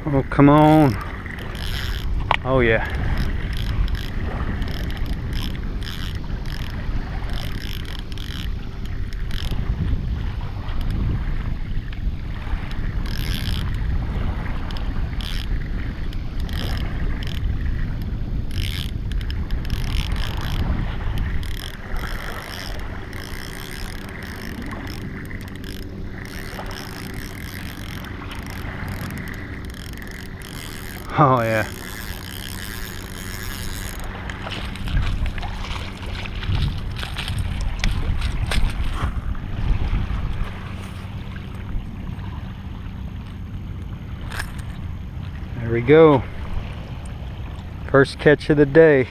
Oh, come on. Oh, yeah. Oh, yeah. There we go. First catch of the day.